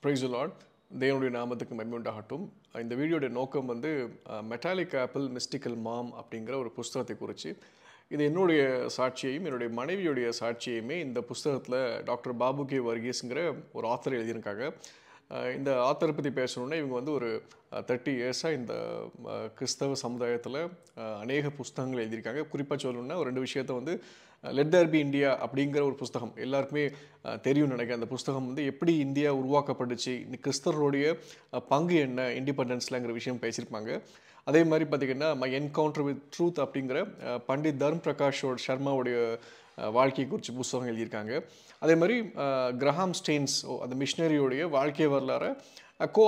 Praise the Lord. தேவனுடைய நாமத்துக்கு மகிமை உண்டாகட்டும். இந்த வீடியோடைய நோக்கம் வந்து மெட்டாலிக் ஆப்பிள் மிஸ்டிக்கல் மாம் அப்படிங்கிற ஒரு புஸ்தகத்தை குறித்து இது என்னுடைய சாட்சியையும் என்னுடைய மனைவியுடைய சாட்சியையுமே இந்த புஸ்தகத்தில் டாக்டர் பாபு கே வர்கீஸ்ங்கிற ஒரு ஆத்தர் எழுதியிருக்காங்க. இந்த ஆத்தரை பற்றி பேசணுன்னா இவங்க வந்து ஒரு 30 இயர்ஸாக இந்த கிறிஸ்தவ சமுதாயத்தில் அநேக புஸ்தகங்கள் எழுதியிருக்காங்க. குறிப்பாக சொல்லணுன்னா ஒரு 2 விஷயத்தை வந்து லெட் தேர் பி இந்தியா அப்படிங்கிற ஒரு புஸ்தகம் எல்லாருக்குமே தெரியும்னு நினைக்கிறேன். அந்த புஸ்தகம் வந்து எப்படி இந்தியா உருவாக்கப்பட்டுச்சு, இந்த கிறிஸ்தவருடைய பங்கு என்ன இண்டிபெண்டன்ஸ்லங்கிற விஷயம் பேசியிருப்பாங்க. அதே மாதிரி பார்த்திங்கன்னா மை என்கவுண்டர் வித் ட்ரூத் அப்படிங்கிற பண்டித் தர்ம் பிரகாஷோட சர்மாவுடைய வாழ்க்கை குறித்து புஸ்தகம் எழுதியிருக்காங்க. அதே மாதிரி கிரஹாம் ஸ்டெயின்ஸ் அந்த மிஷினரியோடைய வாழ்க்கை வரலாறை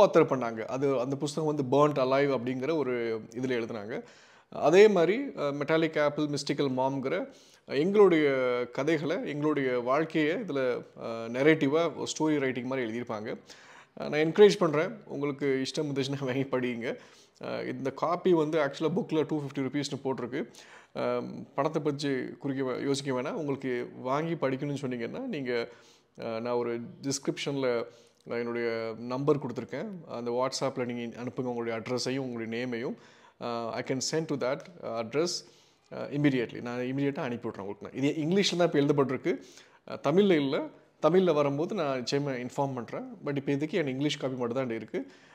ஆத்தர் பண்ணாங்க. அந்த புஸ்தகம் வந்து பர்ன்ட் அலைவ் அப்படிங்கிற ஒரு இதில் எழுதுனாங்க. அதே மாதிரி மெட்டாலிக் ஆப்பிள் மிஸ்டிக்கல் மாம்ங்கிற எங்களுடைய கதைகளை எங்களுடைய வாழ்க்கையை இதில் நெரேட்டிவாக ஸ்டோரி ரைட்டிங் மாதிரி எழுதியிருப்பாங்க. நான் என்கரேஜ் பண்ணுறேன், உங்களுக்கு இஷ்டம் இருந்துச்சுன்னா வாங்கி படிங்க. இந்த காப்பி வந்து ஆக்சுவலாக புக்கில் 250 ருபீஸ்னு போட்டிருக்கு. பணத்தை பற்றி யோசிக்க வேணாம். உங்களுக்கு வாங்கி படிக்கணும்னு சொன்னீங்கன்னா நீங்கள் நான் ஒரு டிஸ்கிரிப்ஷனில் என்னுடைய நம்பர் கொடுத்துருக்கேன். அந்த வாட்ஸ்அப்பில் நீங்கள் அனுப்புங்க உங்களுடைய அட்ரஸையும் உங்களுடைய நேமையும். I can send to that address immediately. நான் இமீடியட்டாக அனுப்பி விட்றேன் உங்களுக்கு. இது இங்கிலீஷில் தான் இப்போ எழுதப்பட்டிருக்கு, தமிழில் இல்லை. தமிழில் வரும்போது நான் நிச்சயமாக இன்ஃபார்ம் பண்ணுறேன். பட் இப்போ இதுக்கு என் இங்கிலீஷ் காப்பி மட்டும் தான் இருக்குது.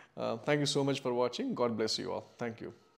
Thank you so much for watching. God bless you all. Thank you.